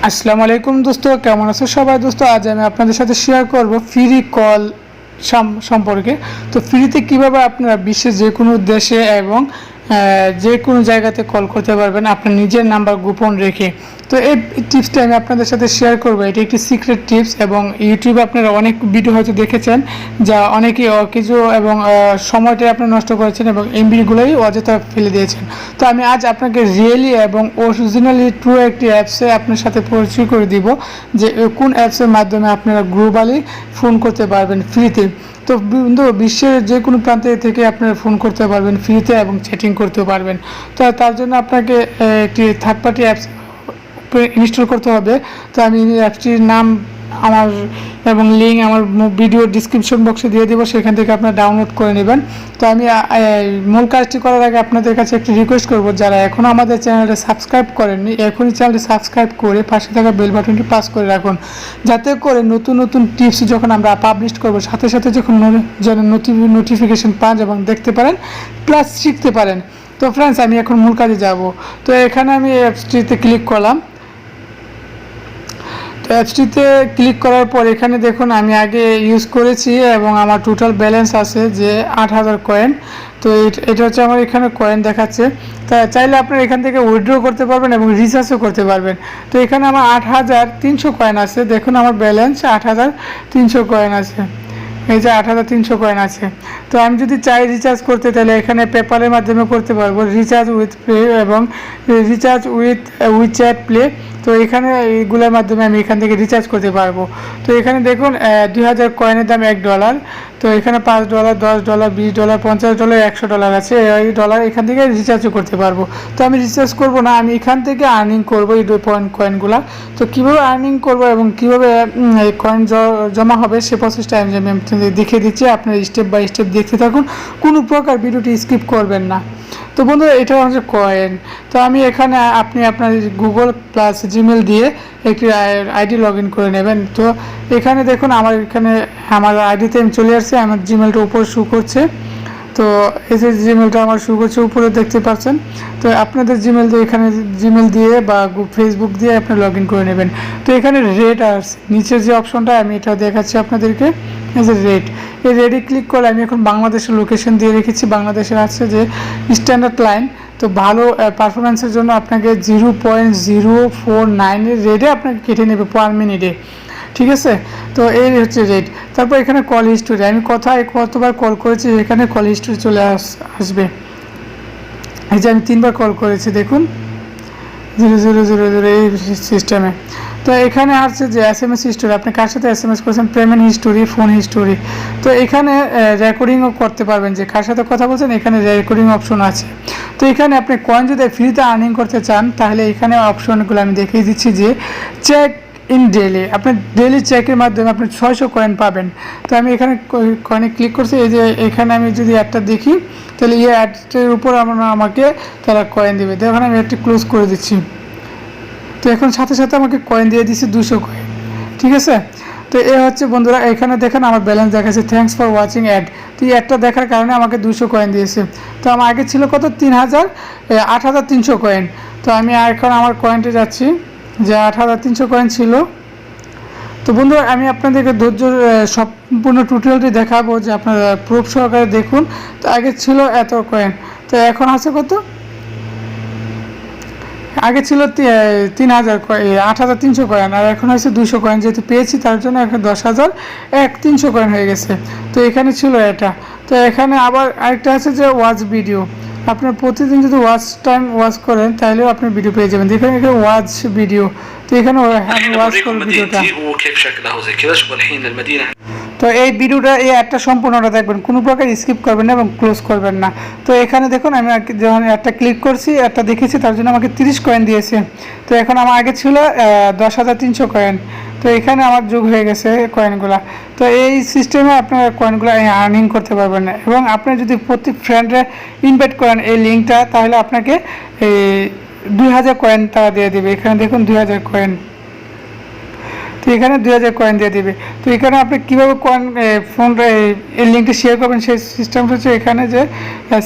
আসসালামু আলাইকুম দোস্ত, কেমন আছো সবাই? দোস্ত আজ আমি আপনাদের সাথে শেয়ার করব ফ্রি কল সম্পর্কে। তো ফ্রিতে কিভাবে আপনারা বিশ্বের যে কোনো দেশে এবং যে কোনো জায়গাতে কল করতে পারবেন আপনার নিজের নাম্বার গোপন রেখে। তো এই টিপসটা আমি আপনাদের সাথে শেয়ার করব। এটি একটি সিক্রেট টিপস এবং ইউটিউবে আপনারা অনেক ভিডিও হয়তো দেখেছেন যা অনেকেই কিছু এবং সময়টা আপনি নষ্ট করেছেন এবং এমবিগুলোই অযথা ফেলে দিয়েছেন। তো আমি আজ আপনাকে রিয়েলি এবং অরিজিনালি ট্রু একটি অ্যাপসে আপনার সাথে পরিচয় করে দিব যে কোন অ্যাপসের মাধ্যমে আপনারা গ্লোবালি ফোন করতে পারবেন ফ্রিতে। তো বন্ধু, বিশ্বের যে কোনো প্রান্তে থেকে আপনারা ফোন করতে পারবেন ফ্রিতে এবং চ্যাটিং করতে পারবেন। তো তার জন্য আপনাকে একটি থার্ড পার্টি অ্যাপস ইনস্টল করতে হবে। তো আমি অ্যাপসটির নাম আমার এবং লিঙ্ক আমার ভিডিও ডিসক্রিপশন বক্সে দিয়ে দেবো, সেখান থেকে আপনারা ডাউনলোড করে নেবেন। তো আমি মূল কাজটি করার আগে আপনাদের কাছে একটি রিকোয়েস্ট করব, যারা এখনও আমাদের চ্যানেলটা সাবস্ক্রাইব করেননি এখনই চ্যানেলটি সাবস্ক্রাইব করে পাশে থাকা বেল বাটনটি প্রেস করে রাখুন, যাতে করে নতুন নতুন টিপস যখন আমরা পাবলিশ করব সাথে সাথে যখন যেন নোটিফিকেশন পান এবং দেখতে পারেন প্লাস শিখতে পারেন। তো ফ্রেন্ডস, আমি এখন মূল কাজে যাব। তো এখানে আমি অ্যাপসটিতে ক্লিক করলাম। তো অ্যাপসটিতে ক্লিক করার পর এখানে দেখুন আমি আগে ইউজ করেছি এবং আমার টোটাল ব্যালেন্স আছে যে 8000 কয়েন। তো এটা হচ্ছে আমার এখানে কয়েন দেখাচ্ছে। তা চাইলে আপনারা এখান থেকে উইথড্র করতে পারবেন এবং রিচার্জও করতে পারবেন। তো এখানে আমার 8300 কয়েন আছে। দেখুন আমার ব্যালেন্স 8300 কয়েন আছে, এই যে 8300 কয়েন আছে। তো আমি যদি চাই রিচার্জ করতে তাহলে এখানে পেপ্যালের মাধ্যমে করতে পারবো, রিচার্জ উইথ প্লে এবং রিচার্জ উইথ উইচ্যাট প্লে। তো এখানে এইগুলোর মাধ্যমে আমি এখান থেকে রিচার্জ করতে পারবো। তো এখানে দেখুন 2000 কয়েনের দাম $1। তো এখানে $5, $10, $20, $50, $100 আছে। এই ডলার এখান থেকে রিচার্জও করতে পারবো। তো আমি রিচার্জ করব না, আমি এখান থেকে আর্নিং করবো এই কয়েনগুলো। তো কীভাবে আর্নিং করব এবং কীভাবে এই কয়েন জমা হবে সে প্রসেসটা আমি দেখিয়ে দিচ্ছি। আপনারা স্টেপ বাই স্টেপ দেখতে থাকুন, কোনো প্রকার ভিডিওটি স্কিপ করবেন না। তো বন্ধুরা, এটা হচ্ছে কয়েন। তো আমি এখানে আপনি আপনার গুগল প্লাস জিমেল দিয়ে একটি আইডি লগ ইন করে নেবেন। তো এখানে দেখুন আমার আইডিতে আমি চলে আসছি, আমার জিমেলটা উপর শো করছে। তো এই যে জিমেলটা আমার শো করছে উপরে দেখতে পাচ্ছেন। তো আপনাদের জিমেল দিয়ে এখানে জিমেল দিয়ে বা ফেসবুক দিয়ে আপনি লগ ইন করে নেবেন। তো এখানে রেট আসছে নিচের যে অপশনটা আমি এটা দেখাচ্ছি আপনাদেরকে, এই যে রেট, এই রেটে ক্লিক করে আমি এখন বাংলাদেশের লোকেশন দিয়ে রেখেছি। বাংলাদেশের আছে যে স্ট্যান্ডার্ড লাইন। তো ভালো পারফরমেন্সের জন্য আপনাকে 0.049 রেটে আপনাকে কেটে নেবে পার মিনিটে, ঠিক আছে? তো এই হচ্ছে রেট। তারপর এখানে কল হিস্টোরি, আমি কতবার কল করেছি এখানে কল হিস্টোরি চলে আসবে। এই যে আমি 3বার কল করেছি, দেখুন 0000 এই সিস্টেমে। তো এখানে আসছে যে SMS হিস্টোরি, আপনি কার সাথে SMS করেছেন, পেমেন্ট হিস্টোরি, ফোন হিস্টোরি। তো এখানে রেকর্ডিংও করতে পারবেন যে কার সাথে কথা বলছেন, এখানে রেকর্ডিং অপশন আছে। তো এখানে আপনি কয়েন যদি ফ্রিতে আর্নিং করতে চান তাহলে এখানে অপশনগুলো আমি দেখিয়ে দিচ্ছি যে চেক ইন ডেলি, আপনি ডেলি চেকের মাধ্যমে আপনি 600 কয়েন পাবেন। তো আমি এখানে কয়েনে ক্লিক করছি। এই যে এখানে আমি যদি অ্যাডটা দেখি তাহলে এই অ্যাডটার উপর আমাকে তারা কয়েন দেবে। দেখুন আমি অ্যাডটি ক্লোজ করে দিচ্ছি। তো এখন সাথে সাথে আমাকে কয়েন দিয়ে দিচ্ছে 200 কয়েন, ঠিক আছে? তো এ হচ্ছে বন্ধুরা, এখানে দেখেন আমার ব্যালেন্স দেখাচ্ছে থ্যাঙ্কস ফর ওয়াচিং অ্যাড। তো এই অ্যাডটা দেখার কারণে আমাকে 200 কয়েন দিয়েছে। তো আমার আগে ছিল কত, 8300 কয়েন। তো আমি এখন আমার কয়েনটি যাচ্ছি যে 8300 কয়েন ছিল। তো বন্ধুরা, আমি আপনাদেরকে ধৈর্য সম্পূর্ণ টিউটোরিয়ালটি দেখাবো যে আপনারা প্রুফ সহকারে দেখুন। তো আগে ছিল এত কয়েন, তো এখন আছে কত, আগে ছিল 8300 কয়েন আর এখন হয়েছে 200 কয়েন। যেহেতু পেয়েছি তার জন্য এখন 10,300 কয়েন হয়ে গেছে। তো এখানে ছিল এটা। তো এখানে আবার আরেকটা আছে যে ওয়াচ ভিডিও, আপনার প্রতিদিন যদি ওয়াচ করেন তাহলেও আপনি ভিডিও পেয়ে যাবেন। দেখেন এখানে ওয়াচ ভিডিও। তো এখানে ওয়াচ করুন ভিডিওটা। তো এই ভিডিওটা এই একটা সম্পূর্ণটা দেখবেন, কোনো প্রকার স্কিপ করবেন না এবং ক্লোজ করবেন না। তো এখানে দেখুন আমি যখন একটা ক্লিক করছি, একটা দেখেছি, তার জন্য আমাকে 30 কয়েন দিয়েছে। তো এখন আমার আগে ছিল 10,300 কয়েন। তো এখানে আমার যোগ হয়ে গেছে কয়েনগুলা। তো এই সিস্টেমে আপনারা কয়েনগুলো আর্নিং করতে পারবেন না এবং আপনি যদি প্রতি ফ্রেন্ডে ইনভাইট করেন এই লিঙ্কটা, তাহলে আপনাকে এই 2000 কয়েন তারা দিয়ে দেবে। এখানে দেখুন 2000 কয়েন। তো এখানে 2000 কয়েন দিয়ে দিবে। তো এখানে আপনি কীভাবে কয়েন ফোন এই লিঙ্কটি শেয়ার করবেন সেই সিস্টেমটা হচ্ছে এখানে যে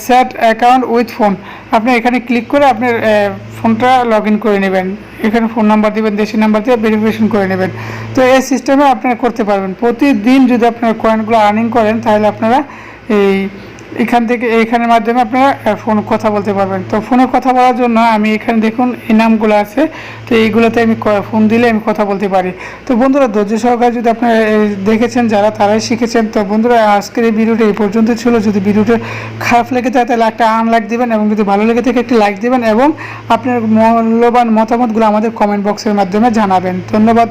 সেট অ্যাকাউন্ট উইথ ফোন, আপনি এখানে ক্লিক করে আপনার ফোনটা লগ ইন করে নেবেন, এখানে ফোন নাম্বার দেবেন, দেশি নাম্বার দিয়ে ভেরিফিকেশন করে নেবেন। তো এই সিস্টেমে আপনারা করতে পারবেন। প্রতিদিন যদি আপনারা কয়েনগুলো আর্নিং করেন তাহলে আপনারা এখান থেকে এইখানের মাধ্যমে আপনারা ফোন কথা বলতে পারবেন। তো ফোনে কথা বলার জন্য আমি এখানে দেখুন এই নামগুলো আছে, তো এইগুলোতে আমি ফোন দিলে আমি কথা বলতে পারি। তো বন্ধুরা ধৈর্য সহকারে যদি আপনারা দেখেছেন যারা তারাই শিখেছেন। তো বন্ধুরা আজকের এই ভিডিওটা এই পর্যন্ত ছিল। যদি ভিডিওটা খারাপ লেগে থাকে তাহলে একটা আনলাইক দিবেন, এবং যদি ভালো লেগে থাকে একটি লাইক দিবেন, এবং আপনার মূল্যবান মতামতগুলো আমাদের কমেন্ট বক্সের মাধ্যমে জানাবেন। ধন্যবাদ।